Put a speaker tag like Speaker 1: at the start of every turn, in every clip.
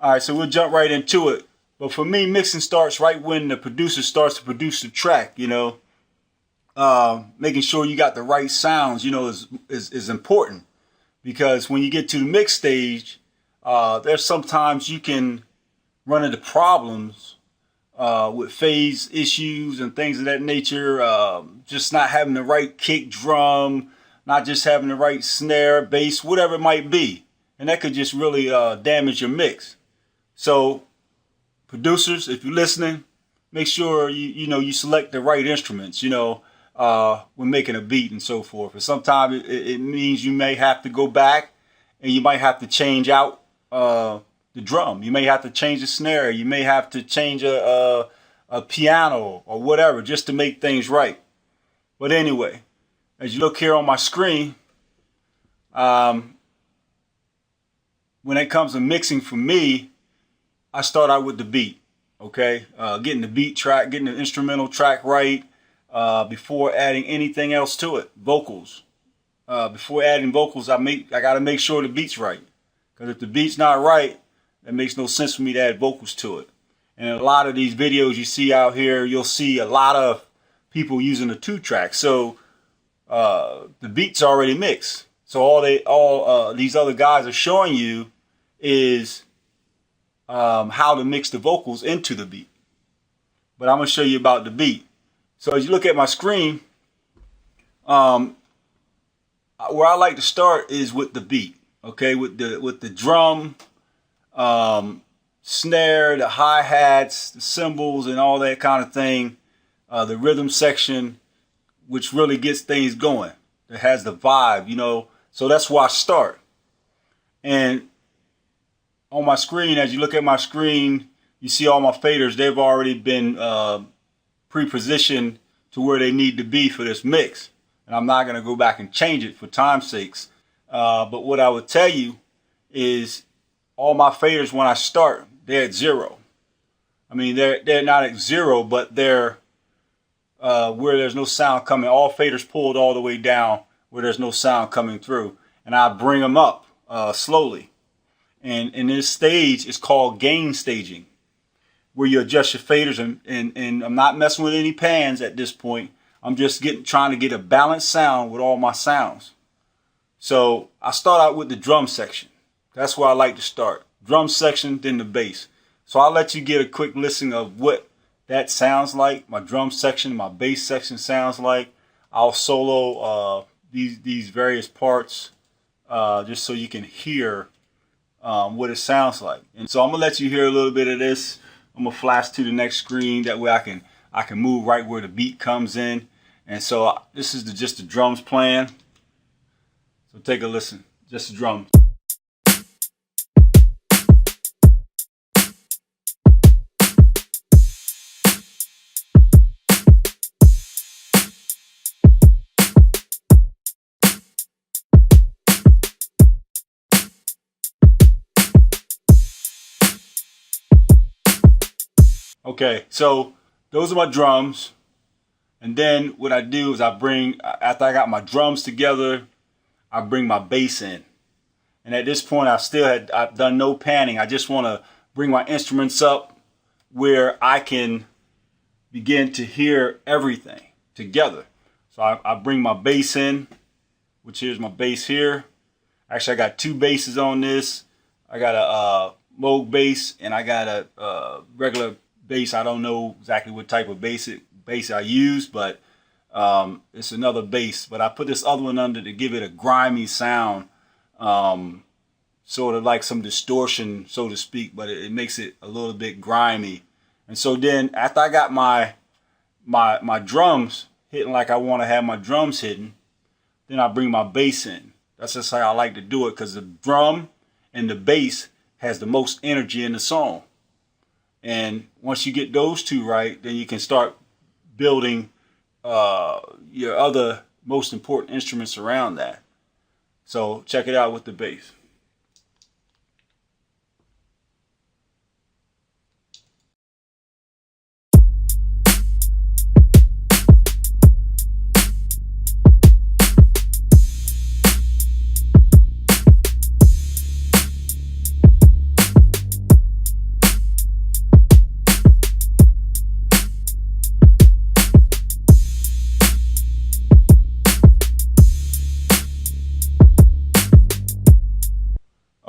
Speaker 1: All right, so we'll jump right into it. But for me, mixing starts right when the producer starts to produce the track. Making sure you got the right sounds, is important, because when you get to the mix stage, there's sometimes you can run into problems with phase issues and things of that nature. Just not having the right kick drum, not just having the right snare, bass, whatever it might be, and that could just really damage your mix. So, producers, if you're listening, make sure you select the right instruments. When making a beat and so forth. And sometimes it means you may have to go back and you might have to change out the drum. You may have to change the snare. You may have to change a piano or whatever just to make things right. But anyway, as you look here on my screen, when it comes to mixing for me, I start out with the beat. Okay, getting the beat track, getting the instrumental track right. Before adding anything else to it, vocals. Before adding vocals, I gotta make sure the beat's right. Because if the beat's not right, it makes no sense for me to add vocals to it. And a lot of these videos you see out here, you'll see a lot of people using a 2-track. So the beat's already mixed. So all these other guys are showing you is how to mix the vocals into the beat. But I'm gonna show you about the beat. So as you look at my screen, where I like to start is with the beat, okay, with the drum, snare, the hi-hats, the cymbals, and all that kind of thing. The rhythm section, which really gets things going. It has the vibe, So that's where I start. And on my screen, as you look at my screen, you see all my faders. They've already been pre-positioned to where they need to be for this mix, and I'm not going to go back and change it for time's sakes. But what I would tell you is all my faders, when I start, they're at 0. I mean, they're not at 0, but they're where there's no sound coming. All faders pulled all the way down where there's no sound coming through, and I bring them up slowly. And in this stage, it's called gain staging, where you adjust your faders, and I'm not messing with any pans at this point. I'm just trying to get a balanced sound with all my sounds. So I start out with the drum section. That's where I like to start. Drum section, then the bass. So I'll let you get a quick listen of what that sounds like. My drum section, my bass section sounds like. I'll solo these various parts just so you can hear what it sounds like. And so I'm gonna let you hear a little bit of this. I'm gonna flash to the next screen. That way I can move right where the beat comes in. And so this is just the drums playing. So take a listen. Just the drums. Okay, so those are my drums. And then what I do is after I got my drums together, I bring my bass in. And at this point, I've done no panning. I just want to bring my instruments up where I can begin to hear everything together. So I bring my bass in, which here's my bass here. Actually, I got 2 basses on this. I got a Moog bass, and I got a regular bass. I don't know exactly what type of bass I use, but it's another bass. But I put this other one under to give it a grimy sound, sort of like some distortion, so to speak, but it makes it a little bit grimy. And so then after I got my drums hitting like I want to have my drums hitting, then I bring my bass in. That's just how I like to do it, because the drum and the bass has the most energy in the song. And once you get those two right, then you can start building your other most important instruments around that. So check it out with the bass.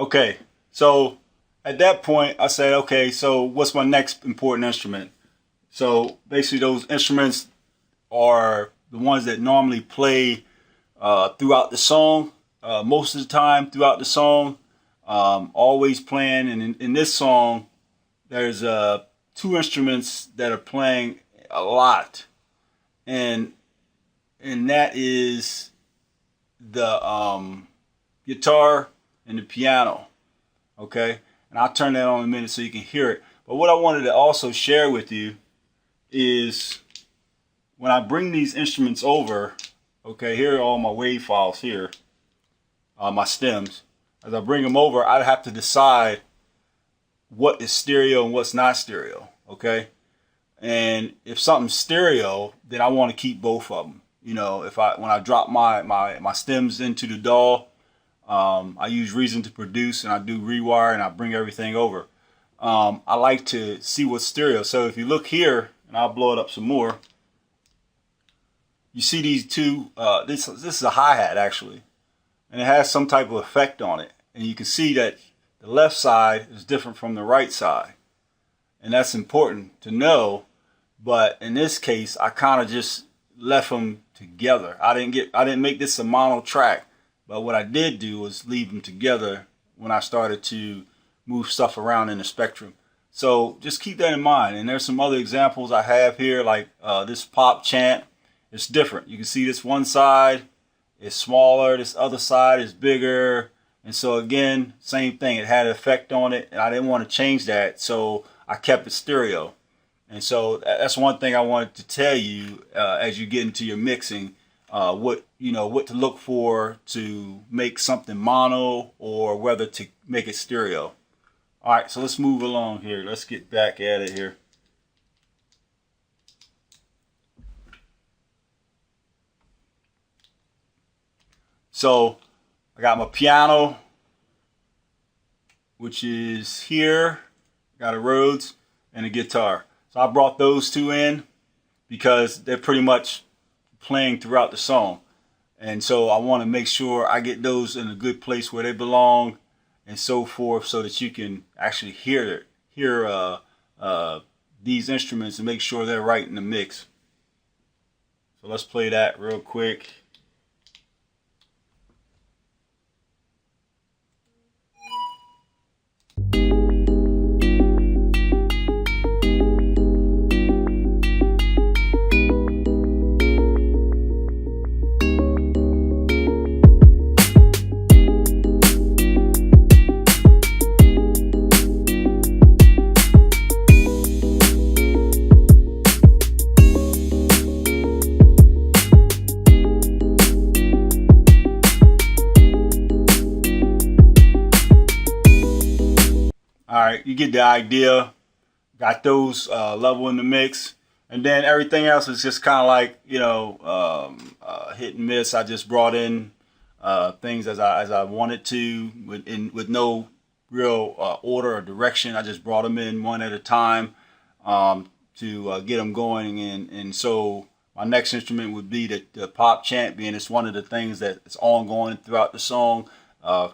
Speaker 1: Okay, so at that point, I said, okay, so what's my next important instrument? So basically, those instruments are the ones that normally play throughout the song, most of the time throughout the song, always playing. And in this song, there's two instruments that are playing a lot, and that is the guitar and the piano. Okay, and I'll turn that on in a minute so you can hear it. But what I wanted to also share with you is when I bring these instruments over, okay, here are all my wave files here, my stems. As I bring them over, I have to decide what is stereo and what's not stereo, okay? And if something's stereo, then I want to keep both of them. You know, when I drop my stems into the DAW, I use Reason to produce, and I do rewire, and I bring everything over. I like to see what's stereo. So if you look here, and I'll blow it up some more, you see these two, this is a hi-hat actually, and it has some type of effect on it. And you can see that the left side is different from the right side. And that's important to know. But in this case, I kind of just left them together. I didn't make this a mono track, but what I did do was leave them together when I started to move stuff around in the spectrum. So just keep that in mind. And there's some other examples I have here, like this pop chant. It's different. You can see this one side is smaller, this other side is bigger. And so again, same thing. It had an effect on it, and I didn't want to change that, so I kept it stereo. And so that's one thing I wanted to tell you as you get into your mixing, what to look for to make something mono or whether to make it stereo. All right, so let's move along here. Let's get back at it here. So I got my piano, which is here. Got a Rhodes and a guitar. So I brought those two in because they're pretty much playing throughout the song. And so I want to make sure I get those in a good place where they belong and so forth, so that you can actually hear these instruments and make sure they're right in the mix. So let's play that real quick. All right, you get the idea. Got those level in the mix, and then everything else is just kind of like, hit and miss. I just brought in things as I wanted to, with no real order or direction. I just brought them in one at a time to get them going. And so my next instrument would be the pop chant, being it's one of the things that is ongoing throughout the song,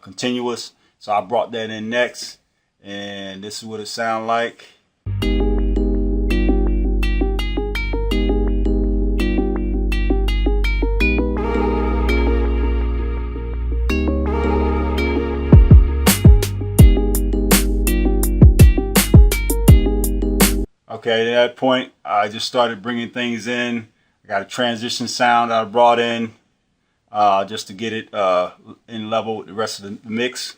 Speaker 1: continuous. So I brought that in next. And this is what it sounds like. Okay, at that point, I just started bringing things in. I got a transition sound I brought in just to get it in level with the rest of the mix.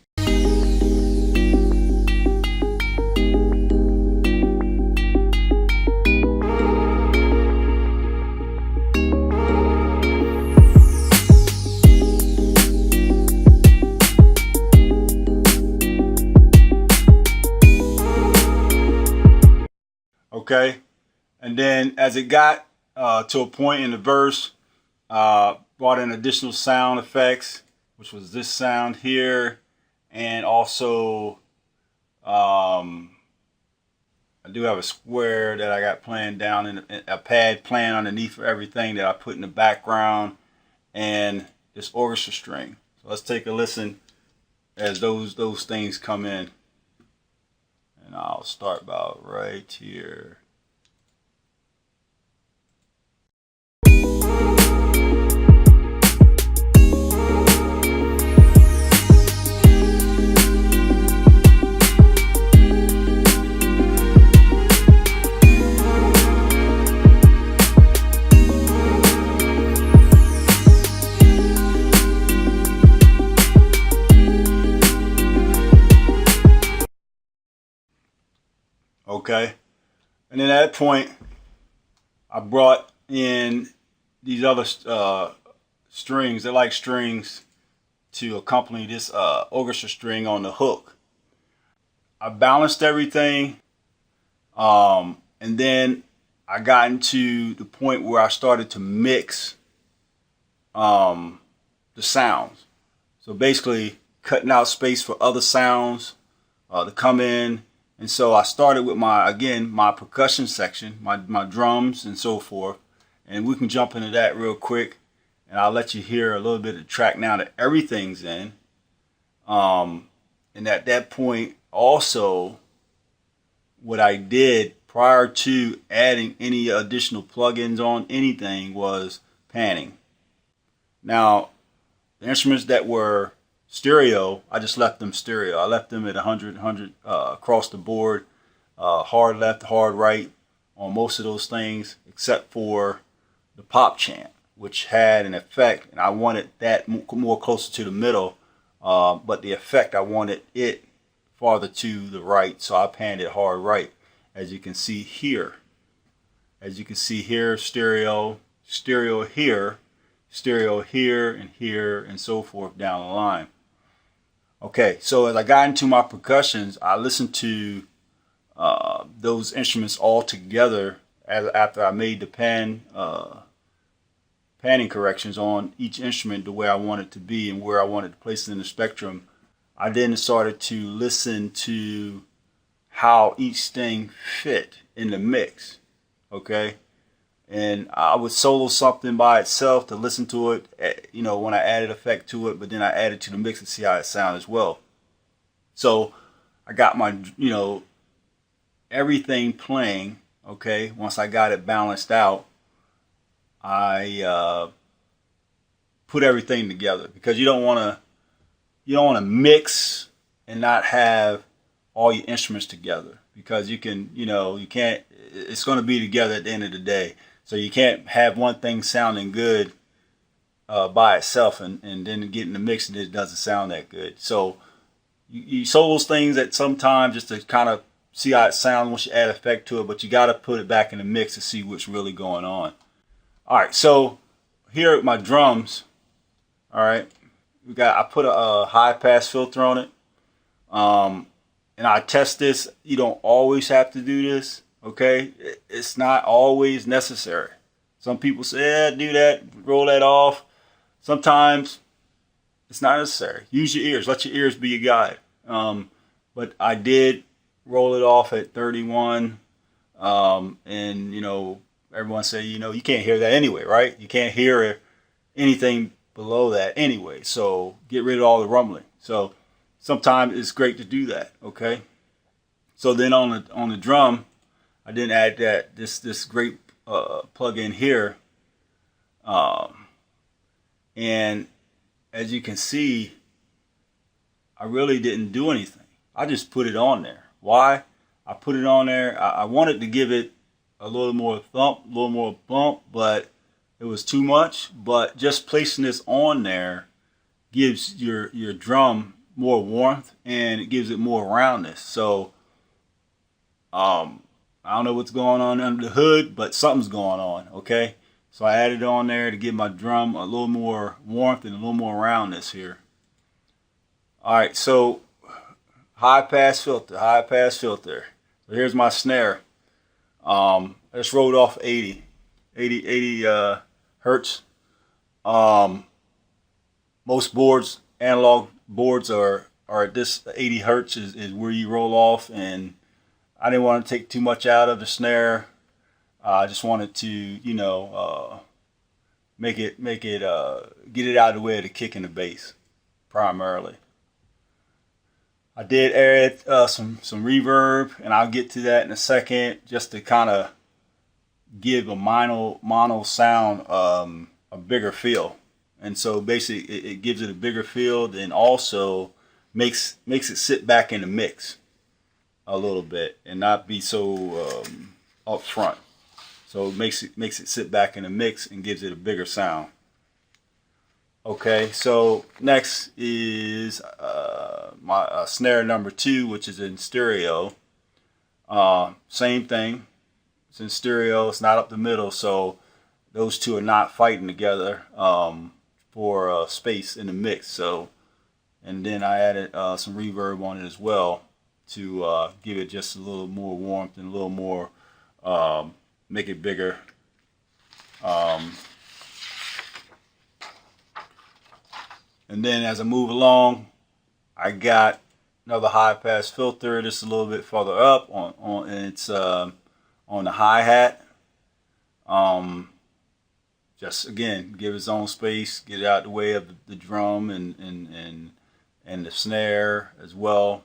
Speaker 1: Okay, and then as it got to a point in the verse, brought in additional sound effects, which was this sound here, and also I do have a square that I got playing down in a pad playing underneath for everything that I put in the background, and this orchestra string. So let's take a listen as those things come in. And I'll start about right here. Okay, and then at that point, I brought in these other strings. They're like strings to accompany this orchestra string on the hook. I balanced everything, and then I got into the point where I started to mix the sounds. So basically, cutting out space for other sounds to come in. And so I started with my percussion section, my drums and so forth. And we can jump into that real quick. And I'll let you hear a little bit of the track now that everything's in. And at that point, also, what I did prior to adding any additional plugins on anything was panning. Now, the instruments that were stereo, I just left them stereo. I left them at 100 across the board, hard left, hard right on most of those things, except for the pop chant, which had an effect, and I wanted that more closer to the middle, but the effect, I wanted it farther to the right, so I panned it hard right, as you can see here. As you can see here, stereo, stereo here, and so forth down the line. Okay, so as I got into my percussions, I listened to those instruments all together after I made the panning corrections on each instrument the way I wanted it to be and where I wanted to place it in the spectrum. I then started to listen to how each thing fit in the mix, okay? And I would solo something by itself to listen to it, you know, when I added effect to it, but then I added to the mix to see how it sounds as well. So I got my, you know, everything playing, okay? Once I got it balanced out, I put everything together, because you don't want to mix and not have all your instruments together, because you can, you know, you can't, it's going to be together at the end of the day. So you can't have one thing sounding good by itself and then get in the mix and it doesn't sound that good. So you solo those things at some time just to kind of see how it sounds once you add effect to it, but you got to put it back in the mix to see what's really going on. All right, so here are my drums. All right, I put a high pass filter on it, and I test this. You don't always have to do this. Okay, it's not always necessary. Some people say, do that, roll that off. Sometimes it's not necessary. Use your ears. Let your ears be your guide. But I did roll it off at 31. And, you know, everyone say, you know, you can't hear that anyway, right? You can't hear anything below that anyway. So get rid of all the rumbling. So sometimes it's great to do that, okay? So then on the drum, I didn't add this great plug-in here, and as you can see, I really didn't do anything. I just put it on there. Why? I put it on there. I wanted to give it a little more thump, a little more bump, but it was too much. But just placing this on there gives your drum more warmth, and it gives it more roundness. So I don't know what's going on under the hood, but something's going on, okay? So I added it on there to give my drum a little more warmth and a little more roundness here. All right, so high pass filter. So here's my snare. I just rolled off 80 hertz. Most boards, analog boards are at this 80 hertz is where you roll off, and I didn't want to take too much out of the snare. I just wanted to, you know, get it out of the way of the kick and the bass primarily. I did add some reverb, and I'll get to that in a second, just to kind of give a mono sound a bigger feel. And so basically, it gives it a bigger feel, and also makes it sit back in the mix a little bit and not be so up front. So it makes it sit back in the mix and gives it a bigger sound. Okay, so next is my snare number 2, which is in stereo. Same thing. It's in stereo. It's not up the middle, so those two are not fighting together for space in the mix. So, and then I added some reverb on it as well to give it just a little more warmth and a little more, make it bigger. And then as I move along, I got another high pass filter. This is a little bit further up on and it's on the hi-hat. Just again, give its own space, get it out the way of the drum and the snare as well.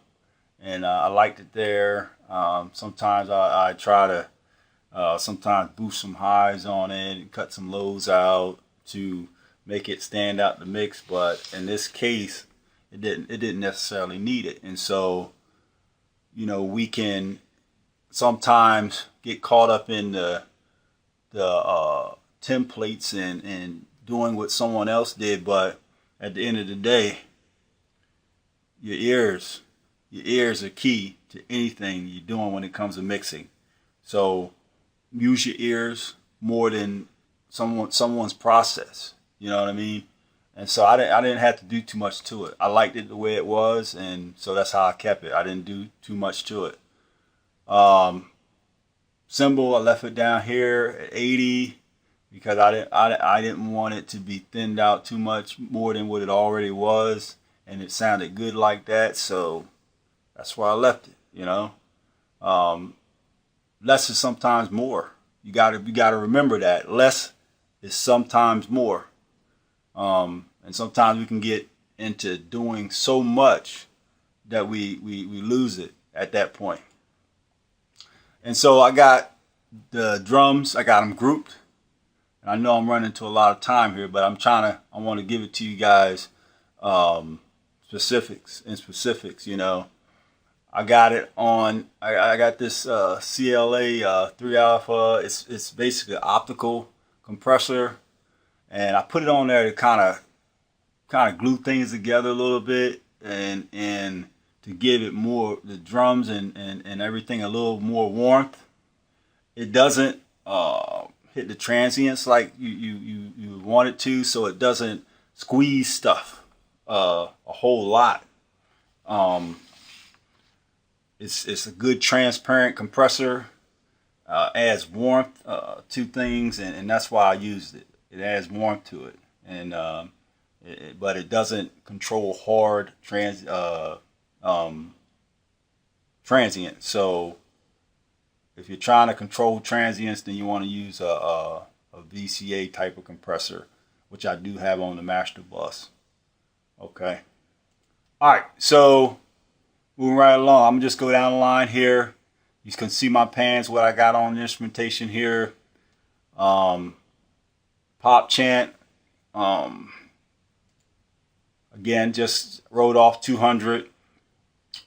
Speaker 1: And I liked it there. Sometimes I try to sometimes boost some highs on it and cut some lows out to make it stand out the mix, but in this case it didn't necessarily need it. And so, you know, we can sometimes get caught up in the templates and doing what someone else did, but at the end of the day, your ears are key to anything you're doing when it comes to mixing. So use your ears more than someone's process. You know what I mean? And so I didn't have to do too much to it. I liked it the way it was, and so that's how I kept it. I didn't do too much to it. Cymbal, I left it down here at 80 because I didn't want it to be thinned out too much more than what it already was, and it sounded good like that. So that's why I left it. You know, less is sometimes more. You gotta remember that less is sometimes more. And sometimes we can get into doing so much that we lose it at that point. And so I got the drums, I got them grouped. And I know I'm running into a lot of time here, but I want to give it to you guys, specifics, you know. I got it on, I got this CLA 3 Alpha. It's basically an optical compressor. And I put it on there to kind of glue things together a little bit and to give it more, the drums and everything, a little more warmth. It doesn't hit the transients like you want it to, so it doesn't squeeze stuff a whole lot. It's a good transparent compressor, adds warmth to things, and that's why I used it. It adds warmth to it, and but it doesn't control hard transient. So if you're trying to control transients, then you want to use a VCA type of compressor, which I do have on the master bus. Okay. All right. So moving right along, I'm gonna just go down the line here. You can see my pans, what I got on the instrumentation here. Pop chant, again, just wrote off 200.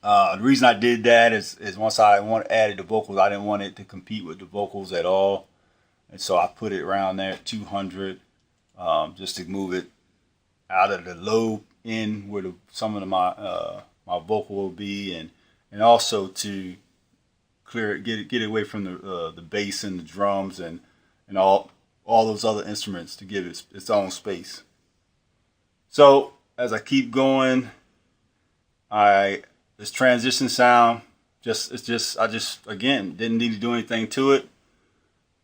Speaker 1: The reason I did that is once I added the vocals, I didn't want it to compete with the vocals at all, and so I put it around there at 200, just to move it out of the low end where some of my vocal will be, and also to clear it, get it away from the bass and the drums and all those other instruments, to give it its own space. So as I keep going, this transition sound I just again didn't need to do anything to it.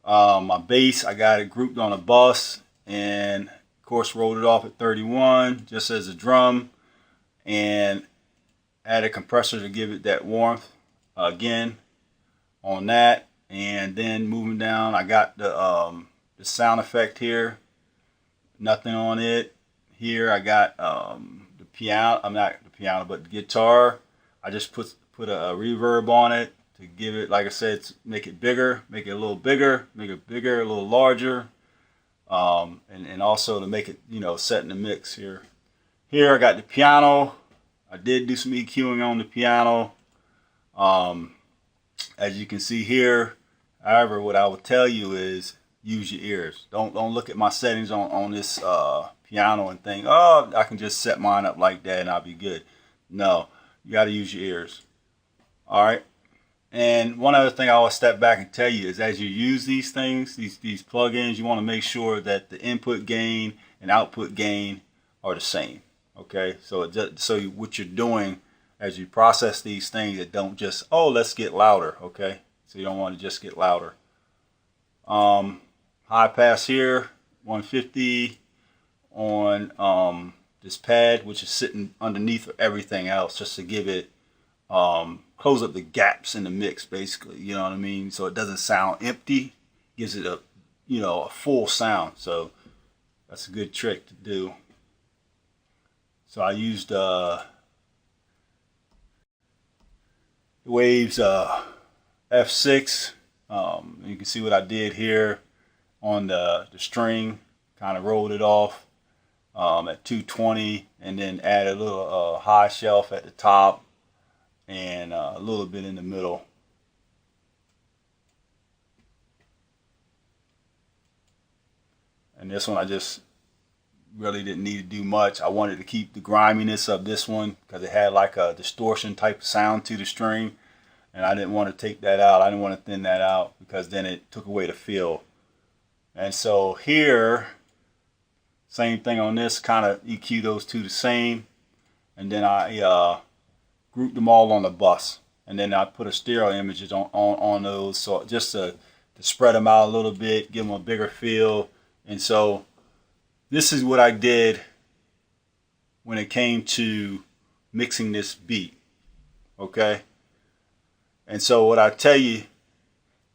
Speaker 1: My bass, I got it grouped on a bus, and of course rolled it off at 31 just as a drum, and add a compressor to give it that warmth again on that. And then moving down, I got the sound effect here, nothing on it. Here I got the piano, I'm not the piano, but the guitar I just put a reverb on it to give it, like I said, make it bigger, make it a little bigger, make it bigger, a little larger, and also to make it, you know, set in the mix here. Here I got the piano. I did do some EQing on the piano. As you can see here, however, what I would tell you is use your ears. Don't look at my settings on this piano and think, oh, I can just set mine up like that and I'll be good. No, you got to use your ears. All right. And one other thing I will step back and tell you is, as you use these things, these plugins, you want to make sure that the input gain and output gain are the same. Okay, so what you're doing as you process these things, it don't just, oh, let's get louder. Okay, so you don't want to just get louder. High pass here, 150 on this pad, which is sitting underneath everything else, just to give it close up the gaps in the mix, basically, you know what I mean, so it doesn't sound empty, gives it a, you know, a full sound. So that's a good trick to do. So I used Waves F6. You can see what I did here on the string, kind of rolled it off at 220, and then added a little high shelf at the top and a little bit in the middle. And this one I just really didn't need to do much. I wanted to keep the griminess of this one because it had like a distortion type of sound to the string, and I didn't want to take that out. I didn't want to thin that out because then it took away the feel. And so here, same thing on this, kind of EQ those two the same, and then I grouped them all on the bus, and then I put a stereo images on those, so just to spread them out a little bit, give them a bigger feel. And so this is what I did when it came to mixing this beat. Okay, and so what I tell you,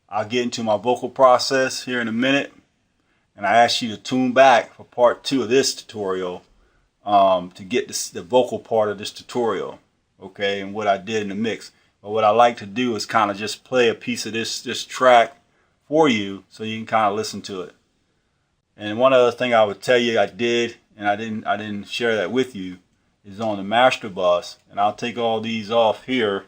Speaker 1: I'll get into my vocal process here in a minute, and I ask you to tune back for part 2 of this tutorial to get the vocal part of this tutorial. Okay, and what I did in the mix. But what I like to do is kind of just play a piece of this track for you so you can kind of listen to it. And one other thing I would tell you I did, and I didn't share that with you, is on the master bus. And I'll take all these off here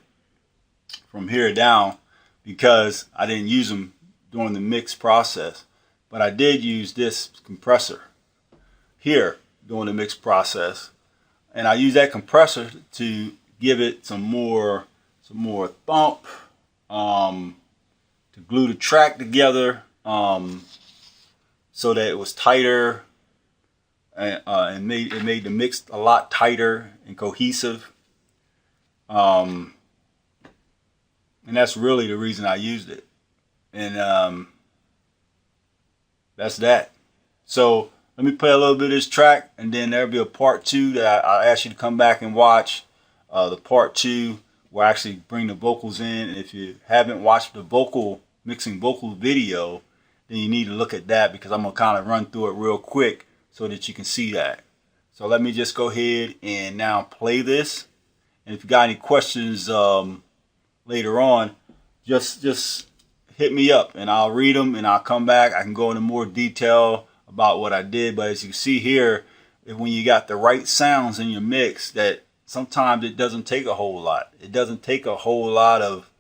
Speaker 1: from here down because I didn't use them during the mix process. But I did use this compressor here during the mix process, and I use that compressor to give it some more thump, to glue the track together, so that it was tighter, and it made the mix a lot tighter and cohesive. And that's really the reason I used it. And that's that. So let me play a little bit of this track, and then there'll be a part 2 that I ask you to come back and watch. The part 2 will actually bring the vocals in. And if you haven't watched the mixing vocal video, then you need to look at that, because I'm going to kind of run through it real quick so that you can see that. So let me just go ahead and now play this. And if you got any questions later on, just hit me up and I'll read them and I'll come back. I can go into more detail about what I did. But as you can see here, when you got the right sounds in your mix, that sometimes it doesn't take a whole lot. It doesn't take a whole lot of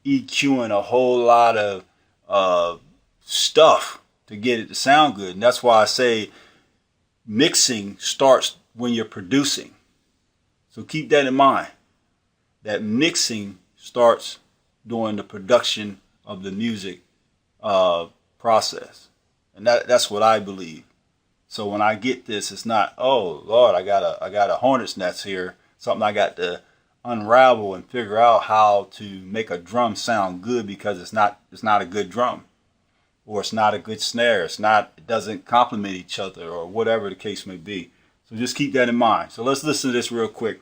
Speaker 1: EQing, a whole lot of stuff to get it to sound good. And that's why I say mixing starts when you're producing. So keep that in mind, that mixing starts during the production of the music process. And that's what I believe. So when I get this, it's not, oh Lord, I got a hornet's nest here, something I got to unravel and figure out how to make a drum sound good, because it's not a good drum, or it's not a good snare, it doesn't complement each other, or whatever the case may be. So just keep that in mind. So let's listen to this real quick.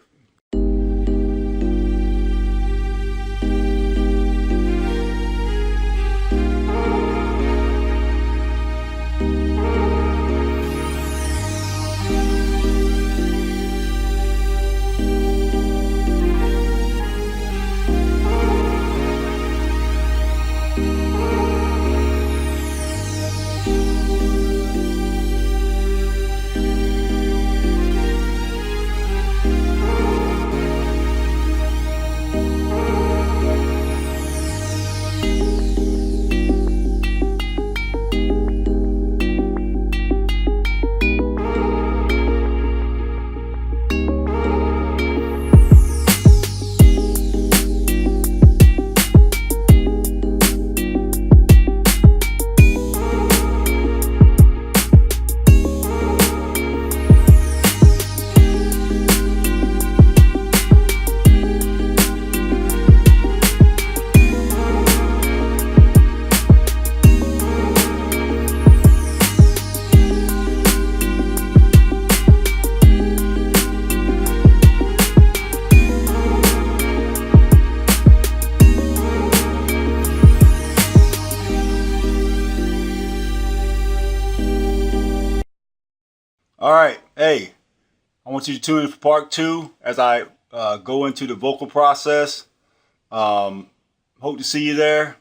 Speaker 1: All right. Hey, I want you to tune in for part 2 as I go into the vocal process. Hope to see you there.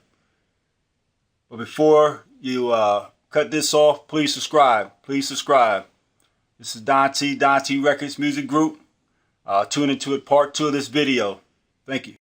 Speaker 1: But before you cut this off, please subscribe. Please subscribe. This is Don T Records Music Group. Tune into it, part 2 of this video. Thank you.